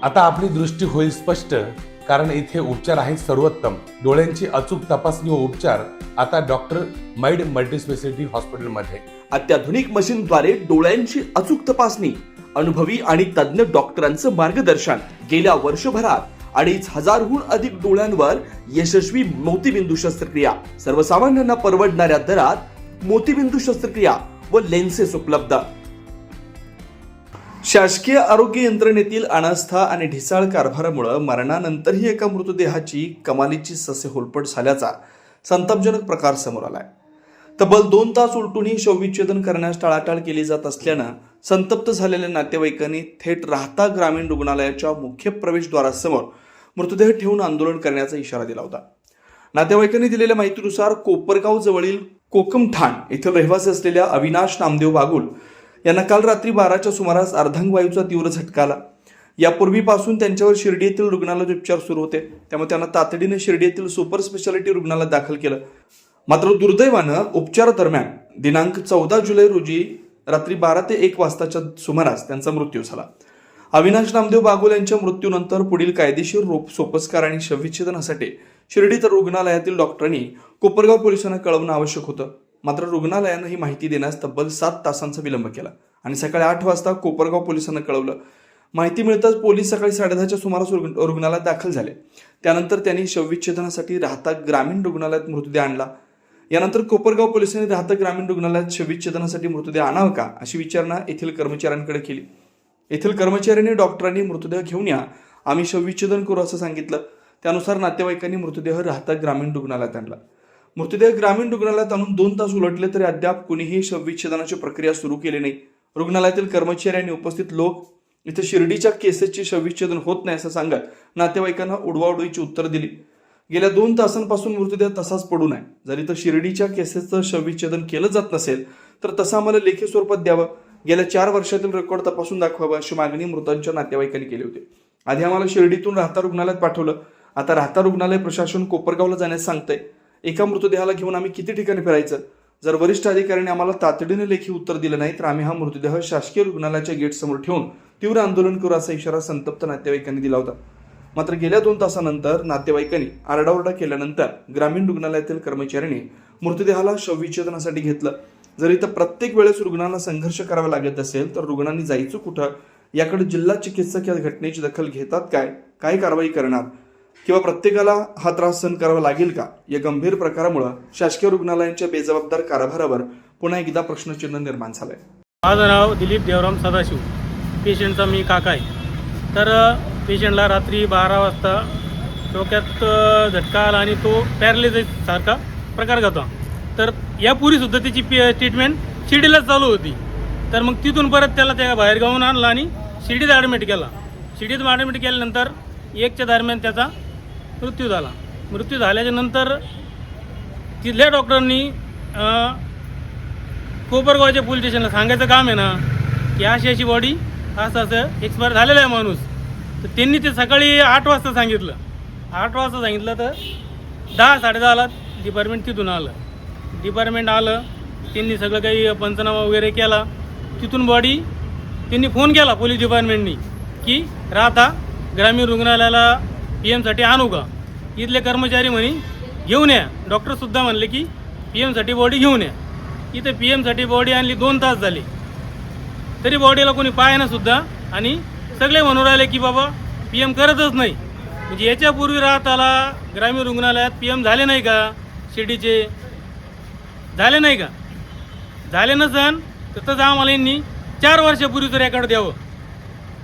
आता आपली दृष्टी होईल स्पष्ट, कारण इथे उपचार आहेत सर्वोत्तम. डोळ्यांची अचूक तपासणी व उपचार आता डॉक्टर माइड मल्टीस्पेशालिटी हॉस्पिटलमध्ये. अत्याधुनिक मशीनद्वारे डोळ्यांची अचूक तपासणी, अनुभवी आणि तज्ञ डॉक्टरांचं मार्गदर्शन. गेल्या वर्षभरात 2,500हून अधिक डोळ्यांवर यशस्वी मोतीबिंदू शस्त्रक्रिया. सर्वसामान्यांना परवडणाऱ्या दरात मोतीबिंदू शस्त्रक्रिया व लेन्सेस उपलब्ध. शासकीय आरोग्य यंत्रणेतील अनास्था आणि ढिसाळ कारभारामुळे मरणानंतरही एका मृतदेहाची कमालीची ससेहोलपट झाल्याचा संतापजनक प्रकार समोर आलाय. तब्बल 2 तास उलटूनही शवविच्छेदन करण्यास टाळाटाळ केली जात असल्यानं संतप्त झालेल्या नातेवाईकांनी थेट राहता ग्रामीण रुग्णालयाच्या मुख्य प्रवेशद्वारासमोर मृतदेह ठेवून आंदोलन करण्याचा इशारा दिला होता. नातेवाईकांनी दिलेल्या माहितीनुसार कोपरगाव जवळील कोकमठाण येथील रहिवासी असलेल्या अविनाश नामदेव बागुल यांना काल रात्री 12च्या सुमारास अर्धांगवायूचा तीव्र झटका आला. यापूर्वीपासून त्यांच्यावर शिर्डी येथील रुग्णालयात उपचार सुरू होते, त्यामुळे त्यांना तातडीने शिर्डी येथील सुपर स्पेशालिटी रुग्णालयात दाखल केलं. मात्र दुर्दैवानं उपचार दरम्यान दिनांक 14 जुलै रोजी रात्री 12 ते 1 वाजताच्या सुमारास त्यांचा मृत्यू झाला. अविनाश नामदेव बागुल यांच्या मृत्यूनंतर पुढील कायदेशीर सोपस्कार आणि शवविच्छेदनासाठी शिर्डी रुग्णालयातील डॉक्टरांनी कोपरगाव पोलिसांना कळवणं आवश्यक होतं. मात्र रुग्णालयानं ही माहिती देण्यास तब्बल 7 तासांचा विलंब केला आणि सकाळी 8 वाजता कोपरगाव पोलिसांना कळवलं. माहिती मिळताच पोलीस सकाळी 10:30च्या सुमारास रुग्णालयात दाखल झाले. त्यानंतर त्यांनी शवविच्छेदनासाठी राहता ग्रामीण रुग्णालयात मृतदेह आणला. यानंतर कोपरगाव पोलिसांनी राहता ग्रामीण रुग्णालयात शवविच्छेदनासाठी मृतदेह आणावा का अशी विचारणा येथील कर्मचाऱ्यांकडे केली. येथील कर्मचाऱ्यांनी डॉक्टरांनी मृतदेह घेऊन या, आम्ही शवविच्छेदन करू असं सांगितलं. त्यानुसार नातेवाईकांनी मृतदेह राहता ग्रामीण रुग्णालयात आणला. मृतदेह ग्रामीण रुग्णालयात आणून 2 तास उलटले तरी अद्याप कुणीही शवविच्छेदनाची प्रक्रिया सुरू केली नाही. रुग्णालयातील कर्मचारी आणि उपस्थित लोक इथे शिर्डीच्या केसेसचे शवविच्छेदन होत नाही असं सांगत नातेवाईकांना उडवाउडवीची उत्तर दिली. गेल्या 2 तासांपासून मृतदेह तसाच पडू नये. जरी तर शिर्डीच्या केसेसचं शवविच्छेदन केलं जात नसेल तर तसं आम्हाला लेखी स्वरूपात द्यावं. गेल्या 4 वर्षातील रेकॉर्ड तपासून दाखवावं अशी मागणी मृतांच्या नातेवाईकांनी केली होती. आधी आम्हाला शिर्डीतून राहता रुग्णालयात पाठवलं, आता राहता रुग्णालय प्रशासन कोपरगावला जाण्यास सांगतंय. एका मृतदेहाला घेऊन आम्ही किती ठिकाणी फिरायचं? जर वरिष्ठ अधिकाऱ्यांनी आम्हाला तातडीने लेखी उत्तर दिलं नाही तर आम्ही हा मृतदेह शासकीय रुग्णालयाच्या गेट समोर ठेवून तीव्र आंदोलन करू असा इशारा संतप्त नातेवाईकांनी दिला होता. मात्र गेल्या 2 तासानंतर नातेवाईकांनी आरडाओरडा केल्यानंतर ग्रामीण रुग्णालयातील कर्मचाऱ्यांनी मृतदेहाला शवविच्छेदनासाठी घेतलं. जरी तर प्रत्येक वेळेस रुग्णांना संघर्ष करावा लागत असेल तर रुग्णांनी जायचं कुठं याकडे जिल्हा चिकित्सक या घटनेची दखल घेतात काय कारवाई करणार किंवा प्रत्येकाला हा त्रास सहन करावा लागेल का? या गंभीर प्रकारामुळे शासकीय रुग्णालयांच्या बेजबाबदार कारभारावर पुन्हा एकदा प्रश्नचिन्ह निर्माण झालंय. माझं नाव दिलीप देवराम सदाशिव, पेशंटचा मी काका आहे. तर पेशंटला रात्री 12 वाजता डोक्यात झटका आला आणि तो पॅरालिसिस सारखा प्रकार होता. तर यापूर्वीसुद्धा त्याची ट्रीटमेंट शिर्डीलाच चालू होती. तर मग तिथून परत त्याला त्या बाहेर गावून आणला आणि शिर्डीत ॲडमिट केला. शिर्डीत ॲडमिट केल्यानंतर 1च्या दरम्यान त्याचा मृत्यू झाला. मृत्यू झाल्याच्या नंतर तिथल्या डॉक्टरांनी कोपरगावच्या पोलीस स्टेशनला सांगायचं काम आहे ना की अशी बॉडी असं एक्सपायर झालेला आहे माणूस. तर त्यांनी ते सकाळी 8 वाजता सांगितलं. 8 वाजता सांगितलं तर 10-10:30ला डिपार्टमेंट तिथून आलं. डिपार्टमेंट आलं, त्यांनी सगळं काही पंचनामा वगैरे केला. तिथून बॉडी त्यांनी फोन केला पोलीस डिपार्टमेंटनी की राहता ग्रामीण रुग्णालयाला PM साठी आणू का? इथले कर्मचारी म्हणे घेऊन या. डॉक्टरसुद्धा म्हणले की PM साठी बॉडी घेऊन या. इथे PM साठी बॉडी आणली, 2 तास झाले तरी बॉडीला कोणी पाहायना सुद्धा. आणि सगळे म्हणून राहिले की बाबा PM करतच नाही. म्हणजे याच्यापूर्वी राहताला ग्रामीण रुग्णालयात PM झाले नाही का? शिर्डीचे झाले नाही का? झाले नसन तर तसं आम्हाला यांनी 4 वर्षापूर्वीचं रेकॉर्ड द्यावं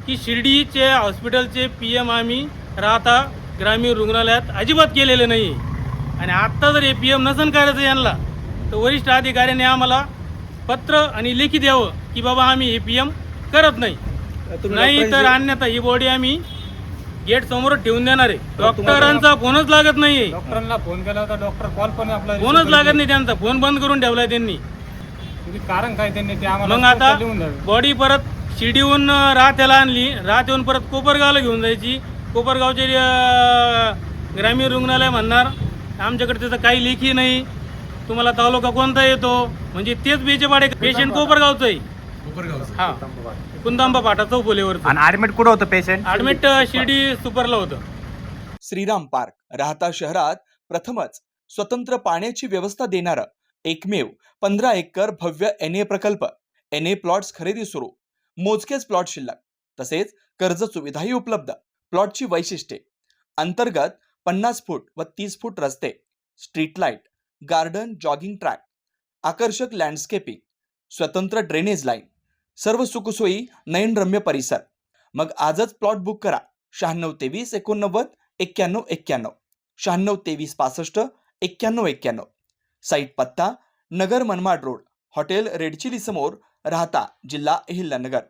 की शिर्डीचे हॉस्पिटलचे PM आम्ही राहता ग्रामीण रुग्णालयात अजिबात केलेले नाही. आणि आत्ता जर हे PM नसन करायचं यांना तर वरिष्ठ अधिकाऱ्यांनी आम्हाला पत्र आणि लेखी द्यावं की बाबा आम्ही हे PM करत नाही. नाही तर अन्यथा ही बॉडी आम्ही गेट समोर ठेवून देणार आहे. डॉक्टरांचा फोनच लागत नाही. डॉक्टरांना फोन केला होता, डॉक्टर कॉल पण आपला फोनच लागत नाही त्यांचा. फोन बंद करून ठेवलाय त्यांनी. कारण काय त्यांनी ते आम्हाला मग आता बॉडी परत शिर्डीहून राहत्याला आणली, राहत्याहून परत कोपरगावला घेऊन जायची. कोपरगावचे ग्रामीण रुग्णालय म्हणणार आमच्याकडे त्याचं काही लेखी नाही, तुम्हाला तालुका कोणता येतो, म्हणजे तेच बेचेपाडे पेशंट कोपरगावचं आहे. हां कुंदांबा फाटा चौफुलेवर. आणि ऍडमिट कुठं होतं पेशंट? ऍडमिट शिर्डी सुपरला होतं. श्रीराम पार्क राहता शहरात प्रथमच स्वतंत्र पाण्याची व्यवस्था देणारं एकमेव 15 एकर भव्य NA प्रकल्प. NA प्लॉट्स खरेदी सुरू, मोजकेच प्लॉट शिल्लक, तसेच कर्ज सुविधाही उपलब्ध. प्लॉटची वैशिष्ट्ये: अंतर्गत 50 फूट व 30 फूट रस्ते, street light, garden, jogging track, आकर्षक लँडस्केपिंग, स्वतंत्र ड्रेनेज लाईन, सर्व सुखसोयी, नयनरम्य परिसर. मग आजच प्लॉट बुक करा. 9623 89 91 91, 9623 65 91 91. साईट पत्ता: Nagar Manmad road, hotel red chilli समोर, राहता, जिल्हा अहिल्यानगर.